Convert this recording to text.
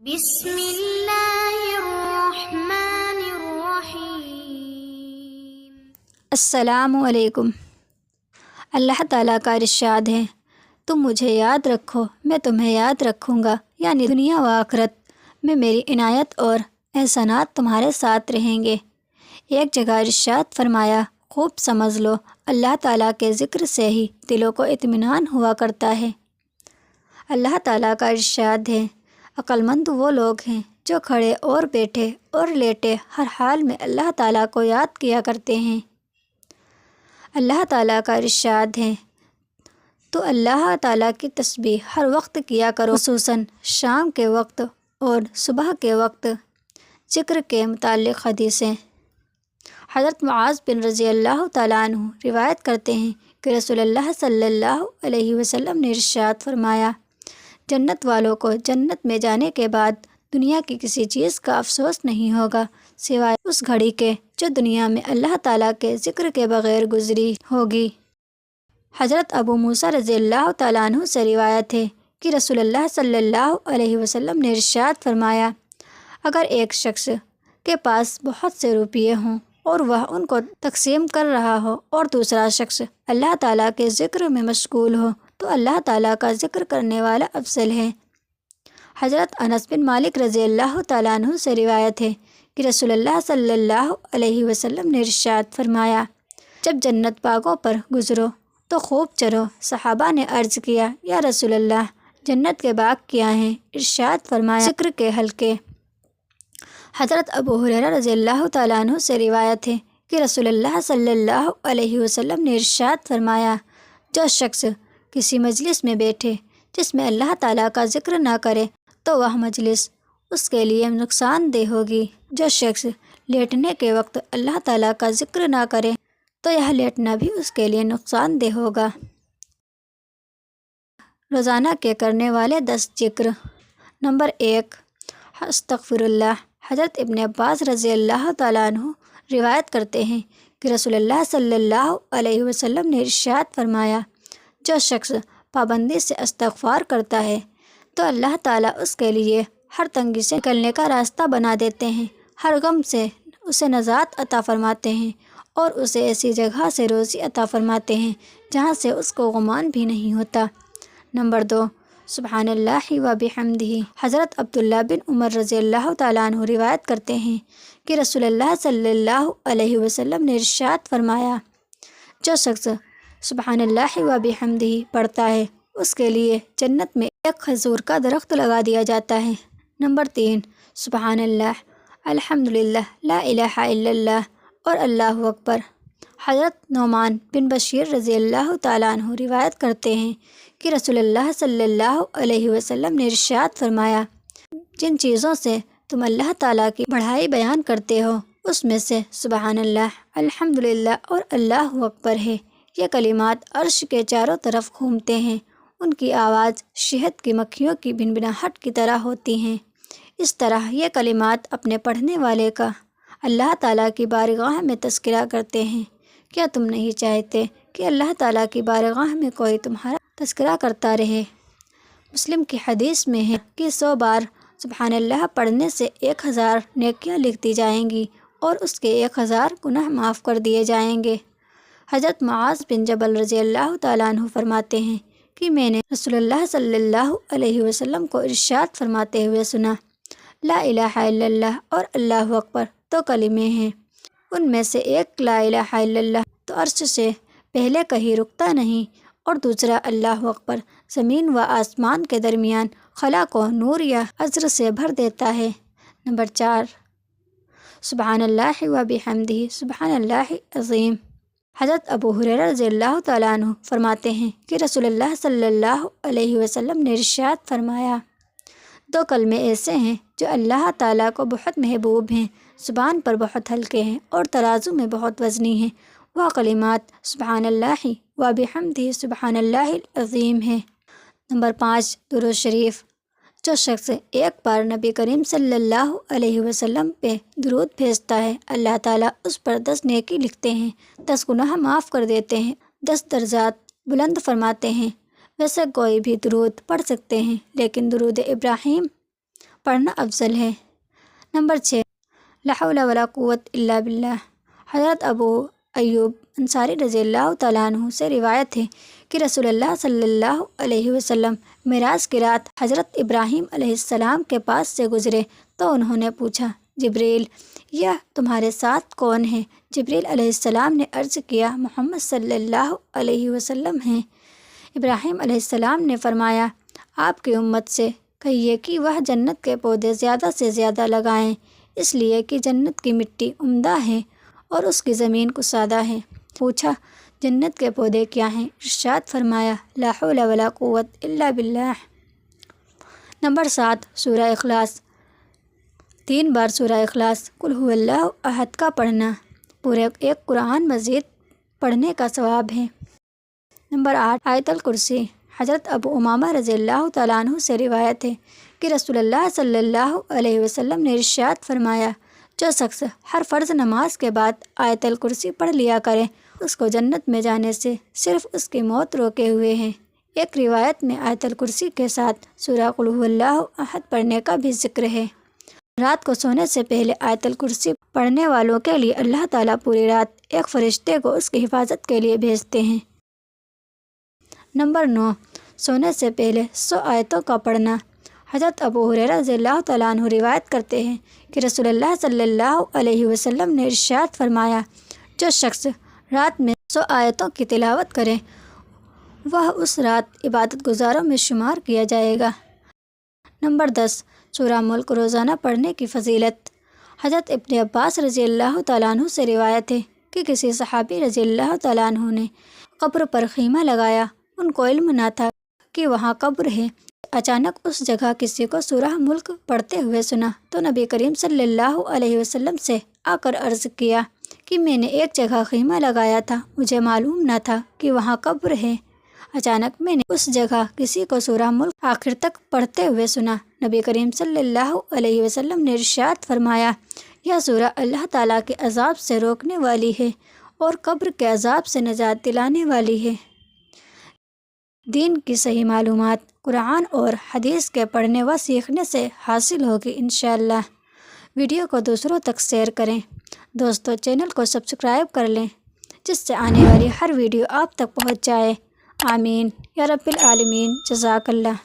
بسم اللہ الرحمن الرحیم۔ السلام علیکم۔ اللہ تعالیٰ کا ارشاد ہے، تم مجھے یاد رکھو میں تمہیں یاد رکھوں گا، یعنی دنیا و آخرت میں میری عنایت اور احسانات تمہارے ساتھ رہیں گے۔ ایک جگہ ارشاد فرمایا، خوب سمجھ لو، اللہ تعالیٰ کے ذکر سے ہی دلوں کو اطمینان ہوا کرتا ہے۔ اللہ تعالیٰ کا ارشاد ہے، عقل مند وہ لوگ ہیں جو کھڑے اور بیٹھے اور لیٹے ہر حال میں اللہ تعالیٰ کو یاد کیا کرتے ہیں۔ اللہ تعالیٰ کا ارشاد ہے، تو اللہ تعالیٰ کی تسبیح ہر وقت کیا کرو، خصوصاً شام کے وقت اور صبح کے وقت۔ ذکر کے متعلق حدیثیں۔ حضرت معاذ بن رضی اللہ تعالیٰ عنہ روایت کرتے ہیں کہ رسول اللہ صلی اللہ علیہ وسلم نے ارشاد فرمایا، جنت والوں کو جنت میں جانے کے بعد دنیا کی کسی چیز کا افسوس نہیں ہوگا سوائے اس گھڑی کے جو دنیا میں اللہ تعالیٰ کے ذکر کے بغیر گزری ہوگی۔ حضرت ابو موسیٰ رضی اللہ تعالیٰ عنہ سے روایت ہے کہ رسول اللہ صلی اللہ علیہ وسلم نے ارشاد فرمایا، اگر ایک شخص کے پاس بہت سے روپیے ہوں اور وہ ان کو تقسیم کر رہا ہو اور دوسرا شخص اللہ تعالیٰ کے ذکر میں مشغول ہو تو اللہ تعالیٰ کا ذکر کرنے والا افضل ہے۔ حضرت انس بن مالک رضی اللہ تعالیٰ عنہ سے روایت ہے کہ رسول اللہ صلی اللہ علیہ وسلم نے ارشاد فرمایا، جب جنت باغوں پر گزرو تو خوب چرو۔ صحابہ نے عرض کیا، یا رسول اللہ، جنت کے باغ کیا ہیں؟ ارشاد فرمایا، ذکر کے حلقے۔ حضرت ابو ہریرہ رضی اللہ تعالیٰ عنہ سے روایت ہے کہ رسول اللہ صلی اللہ علیہ وسلم نے ارشاد فرمایا، جو شخص کسی مجلس میں بیٹھے جس میں اللہ تعالیٰ کا ذکر نہ کرے تو وہ مجلس اس کے لیے نقصان دہ ہوگی۔ جو شخص لیٹنے کے وقت اللہ تعالیٰ کا ذکر نہ کرے تو یہ لیٹنا بھی اس کے لیے نقصان دہ ہوگا۔ روزانہ کے کرنے والے 10 ذکر۔ نمبر 1، استغفر اللہ۔ حضرت ابن عباس رضی اللہ تعالیٰ عنہ روایت کرتے ہیں کہ رسول اللہ صلی اللہ علیہ وسلم نے ارشاد فرمایا، جو شخص پابندی سے استغفار کرتا ہے تو اللہ تعالیٰ اس کے لیے ہر تنگی سے نکلنے کا راستہ بنا دیتے ہیں، ہر غم سے اسے نجات عطا فرماتے ہیں اور اسے ایسی جگہ سے روزی عطا فرماتے ہیں جہاں سے اس کو غمان بھی نہیں ہوتا۔ نمبر 2، سبحان اللہ و بحمدہ۔ حضرت عبداللہ بن عمر رضی اللہ تعالیٰ عنہ روایت کرتے ہیں کہ رسول اللہ صلی اللہ علیہ وسلم نے ارشاد فرمایا، جو شخص سبحان اللہ و بحمدہ پڑھتا ہے اس کے لیے جنت میں ایک کھجور کا درخت لگا دیا جاتا ہے۔ نمبر 3، سبحان اللہ، الحمدللہ، لا الہ الا اللہ اور اللہ اکبر۔ حضرت نعمان بن بشیر رضی اللہ تعالیٰ عنہ روایت کرتے ہیں کہ رسول اللہ صلی اللہ علیہ وسلم نے ارشاد فرمایا، جن چیزوں سے تم اللہ تعالیٰ کی بڑائی بیان کرتے ہو اس میں سے سبحان اللہ، الحمدللہ اور اللہ اکبر ہے۔ یہ کلمات عرش کے چاروں طرف گھومتے ہیں، ان کی آواز شہد کی مکھیوں کی بھنبھناہٹ کی طرح ہوتی ہیں۔ اس طرح یہ کلمات اپنے پڑھنے والے کا اللہ تعالیٰ کی بارگاہ میں تذکرہ کرتے ہیں۔ کیا تم نہیں چاہتے کہ اللہ تعالیٰ کی بارگاہ میں کوئی تمہارا تذکرہ کرتا رہے؟ مسلم کی حدیث میں ہے کہ 100 بار سبحان اللہ پڑھنے سے 1000 نیکیاں لکھ دی جائیں گی اور اس کے 1000 گناہ معاف کر دیے جائیں گے۔ حضرت معاذ بن جبل رضی اللہ تعالیٰ عنہ فرماتے ہیں کہ میں نے رسول اللہ صلی اللہ علیہ وسلم کو ارشاد فرماتے ہوئے سنا، لا الہ الا اللہ اور اللہ اکبر 2 کلمے ہیں، ان میں سے ایک لا الہ الا اللہ تو عرش سے پہلے کہیں رکتا نہیں اور دوسرا اللہ اکبر زمین و آسمان کے درمیان خلا کو نور یا اجر سے بھر دیتا ہے۔ نمبر 4، سبحان اللہ و بحمدہ، سبحان اللہ عظیم۔ حضرت ابو ہریرہ رضی اللہ تعالیٰ عنہ فرماتے ہیں کہ رسول اللہ صلی اللہ علیہ وسلم نے ارشاد فرمایا، 2 کلمے ایسے ہیں جو اللہ تعالیٰ کو بہت محبوب ہیں، زبان پر بہت ہلکے ہیں اور ترازو میں بہت وزنی ہیں، وہ کلمات سبحان اللہ و بحمدہ سبحان اللہ العظیم ہیں۔ نمبر 5، درود شریف۔ جو شخص ایک بار نبی کریم صلی اللہ علیہ وسلم پہ درود بھیجتا ہے اللہ تعالیٰ اس پر 10 نیکی لکھتے ہیں، 10 گناہ معاف کر دیتے ہیں، 10 درجات بلند فرماتے ہیں۔ ویسے کوئی بھی درود پڑھ سکتے ہیں لیکن درود ابراہیم پڑھنا افضل ہے۔ نمبر 6، لا حول ولا قوت الا باللہ۔ حضرت ابو ایوب انصاری رضی اللہ تعالیٰ عنہ سے روایت ہے کہ رسول اللہ صلی اللہ علیہ وسلم معراج کی رات حضرت ابراہیم علیہ السلام کے پاس سے گزرے تو انہوں نے پوچھا، جبریل، یہ تمہارے ساتھ کون ہے؟ جبریل علیہ السلام نے عرض کیا، محمد صلی اللہ علیہ وسلم ہیں۔ ابراہیم علیہ السلام نے فرمایا، آپ کی امت سے کہیے کہ وہ جنت کے پودے زیادہ سے زیادہ لگائیں، اس لیے کہ جنت کی مٹی عمدہ ہے اور اس کی زمین کشادہ ہے۔ پوچھا، جنت کے پودے کیا ہیں؟ ارشاد فرمایا، لا حول ولا قوت الا باللہ۔ نمبر 7، سورہ اخلاص۔ 3 بار سورہ اخلاص قل هو اللہ احد کا پڑھنا پورے ایک قرآن مجید پڑھنے کا ثواب ہے۔ نمبر 8، آیت الکرسی۔ حضرت ابو امامہ رضی اللہ تعالیٰ عنہ سے روایت ہے کہ رسول اللہ صلی اللہ علیہ وسلم نے ارشاد فرمایا، جو شخص ہر فرض نماز کے بعد آیت الکرسی پڑھ لیا کرے اس کو جنت میں جانے سے صرف اس کی موت روکے ہوئے ہیں۔ ایک روایت میں آیت الکرسی کے ساتھ سورہ قل هو اللہ احد پڑھنے کا بھی ذکر ہے۔ رات کو سونے سے پہلے آیت الکرسی پڑھنے والوں کے لیے اللہ تعالیٰ پوری رات ایک فرشتے کو اس کی حفاظت کے لیے بھیجتے ہیں۔ نمبر 9، سونے سے پہلے 100 آیتوں کا پڑھنا۔ حضرت ابو ہریرہ رضی اللہ تعالیٰ عنہ روایت کرتے ہیں کہ رسول اللہ صلی اللہ علیہ وسلم نے ارشاد فرمایا، جو شخص رات میں 100 آیتوں کی تلاوت کرے وہ اس رات عبادت گزاروں میں شمار کیا جائے گا۔ نمبر 10، سورہ ملک روزانہ پڑھنے کی فضیلت۔ حضرت ابن عباس رضی اللہ تعالیٰ عنہ سے روایت ہے کہ کسی صحابی رضی اللہ تعالیٰ عنہ نے قبر پر خیمہ لگایا، ان کو علم نہ تھا کہ وہاں قبر ہے۔ اچانک اس جگہ کسی کو سورہ ملک پڑھتے ہوئے سنا تو نبی کریم صلی اللہ علیہ وسلم سے آ کر عرض کیا کہ میں نے ایک جگہ خیمہ لگایا تھا، مجھے معلوم نہ تھا کہ وہاں قبر ہے۔ اچانک میں نے اس جگہ کسی کو سورہ ملک آخر تک پڑھتے ہوئے سنا۔ نبی کریم صلی اللہ علیہ وسلم نے ارشاد فرمایا، یہ سورہ اللہ تعالیٰ کے عذاب سے روکنے والی ہے اور قبر کے عذاب سے نجات دلانے والی ہے۔ دین کی صحیح معلومات قرآن اور حدیث کے پڑھنے و سیکھنے سے حاصل ہوگی انشاءاللہ۔ ویڈیو کو دوسروں تک شیئر کریں۔ دوستو، چینل کو سبسکرائب کر لیں جس سے آنے والی ہر ویڈیو آپ تک پہنچ جائے۔ آمین یا رب العالمین۔ جزاک اللہ۔